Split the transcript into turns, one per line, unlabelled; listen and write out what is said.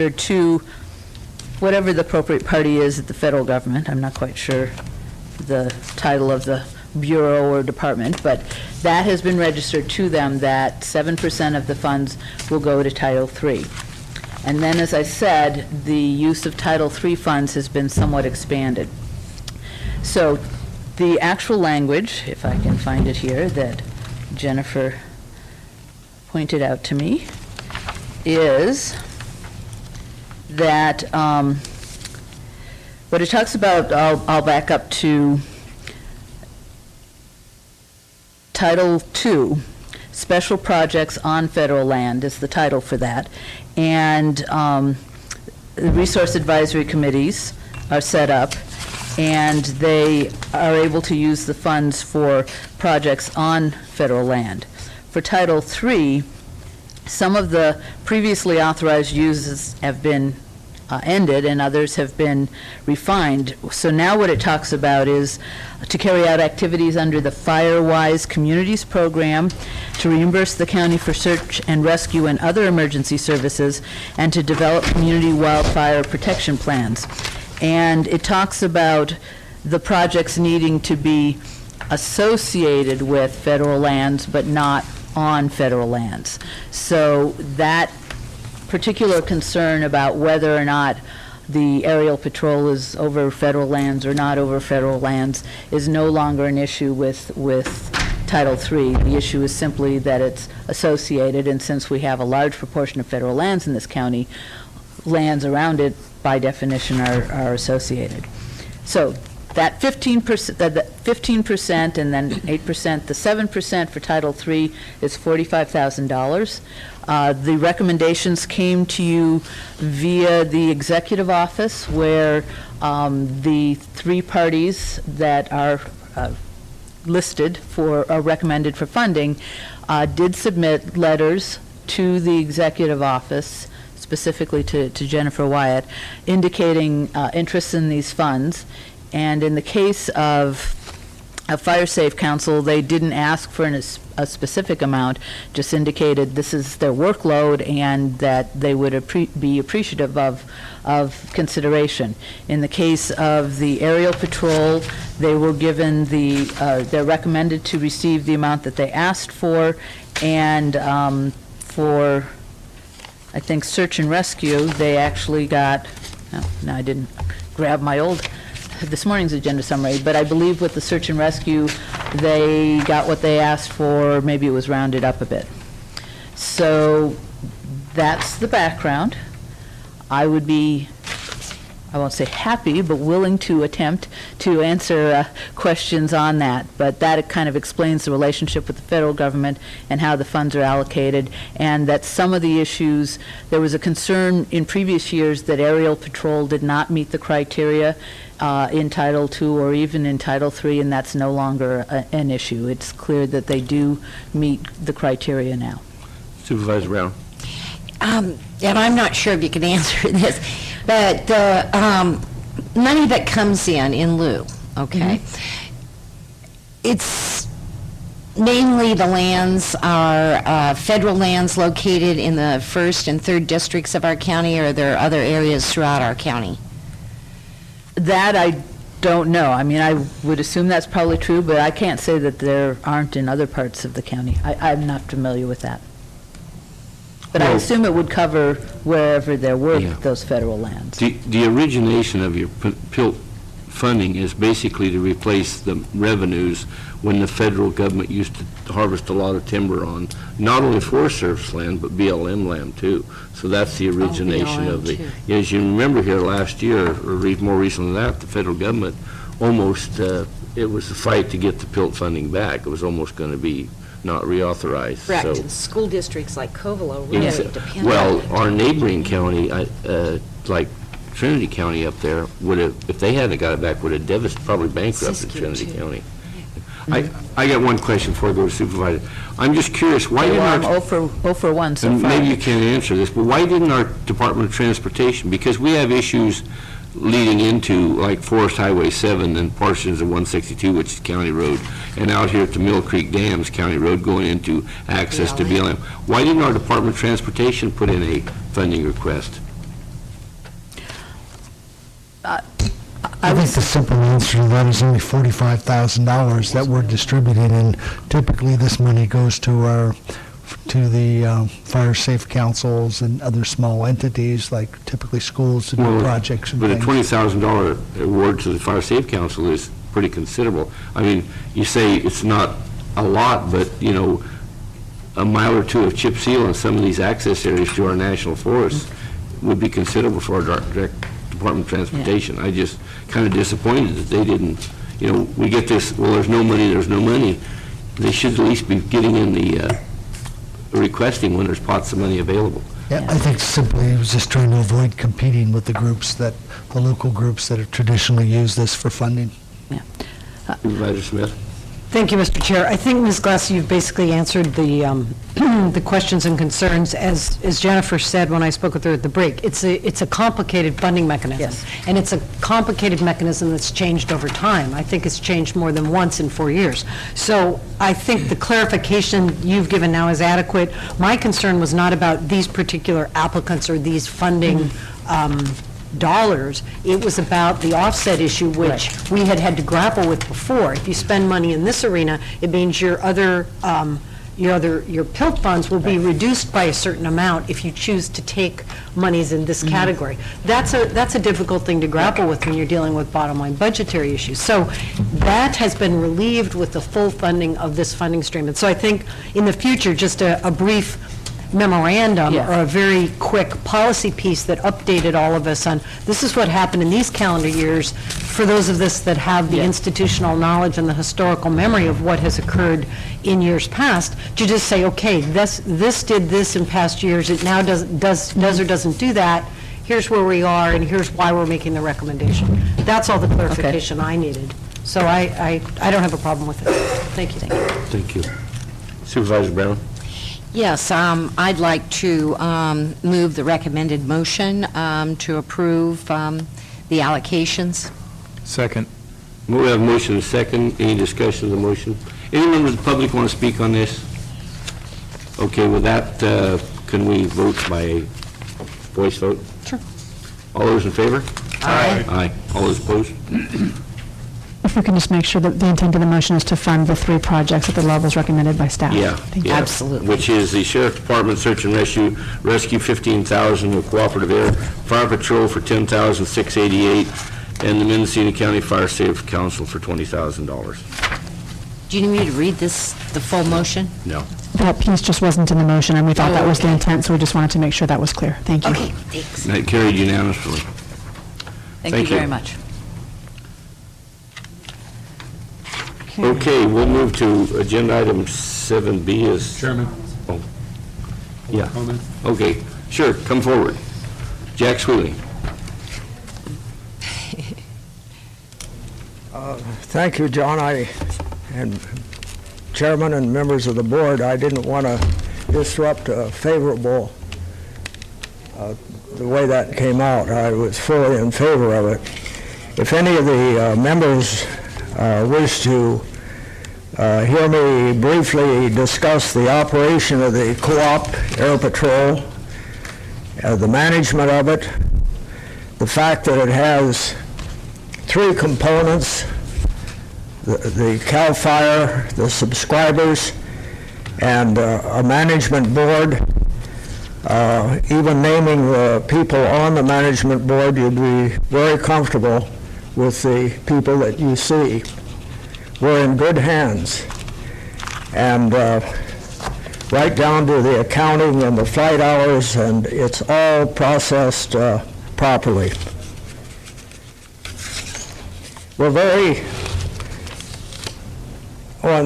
to whatever the appropriate party is at the federal government. I'm not quite sure the title of the bureau or department, but that has been registered to them that 7% of the funds will go to Title III. And then, as I said, the use of Title III funds has been somewhat expanded. So the actual language, if I can find it here, that Jennifer pointed out to me, is that what it talks about, I'll back up to Title II, Special Projects on Federal Land is the title for that. And the Resource Advisory Committees are set up, and they are able to use the funds for projects on federal land. For Title III, some of the previously authorized uses have been ended and others have been refined. So now what it talks about is to carry out activities under the FireWise Communities Program, to reimburse the county for search and rescue and other emergency services, and to develop community wildfire protection plans. And it talks about the projects needing to be associated with federal lands but not on federal lands. So that particular concern about whether or not the aerial patrol is over federal lands or not over federal lands is no longer an issue with Title III. The issue is simply that it's associated, and since we have a large proportion of federal lands in this county, lands around it by definition are associated. So that 15%, and then 8%, the 7% for Title III is $45,000. The recommendations came to you via the executive office, where the three parties that are listed for, are recommended for funding, did submit letters to the executive office, specifically to Jennifer Wyatt, indicating interest in these funds. And in the case of Fire Safe Council, they didn't ask for a specific amount, just indicated this is their workload and that they would be appreciative of consideration. In the case of the aerial patrol, they were given they're recommended to receive the amount that they asked for, and for, I think, search and rescue, they actually got, no, I didn't grab my this morning's agenda summary, but I believe with the search and rescue, they got what they asked for. Maybe it was rounded up a bit. So that's the background. I would be, I won't say happy, but willing to attempt to answer questions on that. But that kind of explains the relationship with the federal government and how the funds are allocated, and that some of the issues, there was a concern in previous years that aerial patrol did not meet the criteria in Title II or even in Title III, and that's no longer an issue. It's clear that they do meet the criteria now.
Supervisor Brown.
And I'm not sure if you can answer this, but the money that comes in lieu, okay, it's mainly the lands are federal lands located in the 1st and 3rd districts of our county, or are there other areas throughout our county?
That I don't know. I mean, I would assume that's probably true, but I can't say that there aren't in other parts of the county. I'm not familiar with that. But I assume it would cover wherever there were those federal lands.
The origination of your PILT funding is basically to replace the revenues when the federal government used to harvest a lot of timber on not only Forest Service land, but BLM land too. So that's the origination of the, as you remember here last year, or more recently than that, the federal government almost, it was a fight to get the PILT funding back. It was almost going to be not reauthorized.
Correct.
So,
and school districts like Covelo really depend
well,
on it.
our neighboring county, like Trinity County up there, would have, if they hadn't got it back, would have probably bankrupted Trinity County. I got one question before I go to Supervisor. I'm just curious, why didn't our...
I'm 0 for 1 so far.
Maybe you can't answer this, but why didn't our Department of Transportation, because we have issues leading into like Forest Highway 7 and portions of 162, which is County Road, and out here at the Mill Creek Dams, County Road, going into access to BLM. Why didn't our Department of Transportation put in a funding request?
I think the simple answer to that is only $45,000 that were distributed, and typically this money goes to the fire safe councils and other small entities, like typically schools to do
Well,
projects and
But a
things.
$20,000 award to the Fire Safe Council is pretty considerable. I mean, you say it's not a lot, but, you know, a mile or two of chip seal in some of these access areas to our national forests would be considerable for our direct Department of Transportation. I just kind of disappointed that they didn't, you know, we get this, well, there's no money. They should at least be getting in the, requesting when there's pots of money available.
Yeah, I think simply it was just trying to avoid competing with the local groups that have traditionally used this for funding.
Supervisor Smith?
Thank you, Mr. Chair. I think, Ms. Glass, you've basically answered the the questions and concerns. As Jennifer said when I spoke with her at the break, it's a complicated funding mechanism.
Yes.
And it's a complicated mechanism that's changed over time. I think it's changed more than once in 4 years. So I think the clarification you've given now is adequate. My concern was not about these particular applicants or these funding dollars. It was about the offset issue, which we had to grapple with before. If you spend money in this arena, it means your PILT funds will be reduced by a certain amount if you choose to take monies in this category. That's a difficult thing to grapple with when you're dealing with bottom line budgetary issues. So that has been relieved with the full funding of this funding stream. And so I think in the future, just a brief memorandum or a very quick policy piece that updated all of us on this is what happened in these calendar years for those of us that have the institutional knowledge and the historical memory of what has occurred in years past, to just say, okay, this did this in past years, it now does or doesn't do that, here's where we are and here's why we're making the recommendation. That's all the clarification I needed. So I don't have a problem with it. Thank you.
Thank you. Supervisor Brown?
Yes, I'd like to move the recommended motion to approve the allocations.
Second.
We have a motion and a second. Any discussion of the motion? Any members of the public want to speak on this? Okay, with that, can we vote by voice vote?
Sure.
All those in favor?
Aye.
Aye. All those opposed?
If we can just make sure that the intent of the motion is to fund the 3 projects at the levels recommended by staff.
Yeah.
Thank you.
Yeah.
Absolutely.
Which is the Sheriff Department Search and Rescue 15,000, with Cooperative Air Fire Patrol for $10,688, and the Mendocino County Fire Safe Council for $20,000.
Do you need me to read the full motion?
No.
That piece just wasn't in the motion, and we thought that was the intent, so we just wanted to make sure that was clear. Thank you.
Okay, thanks.
That carried unanimously.
Thank you very much.
Okay, we'll move to agenda item 7B is...
Chairman.
Oh, yeah.
Comment?
Okay, sure, come forward. Jack Swilly.
Thank you, John. And Chairman and members of the board, I didn't want to disrupt a favorable, the way that came out. I was fully in favor of it. If any of the members wish to hear me briefly discuss the operation of the Co-op Air Patrol, the management of it, the fact that it has 3 components, the CAL FIRE, the subscribers, and a management board. Even naming the people on the management board, you'd be very comfortable with the people that you see. We're in good hands. And right down to the accounting and the flight hours, and it's all processed properly. We're very, well,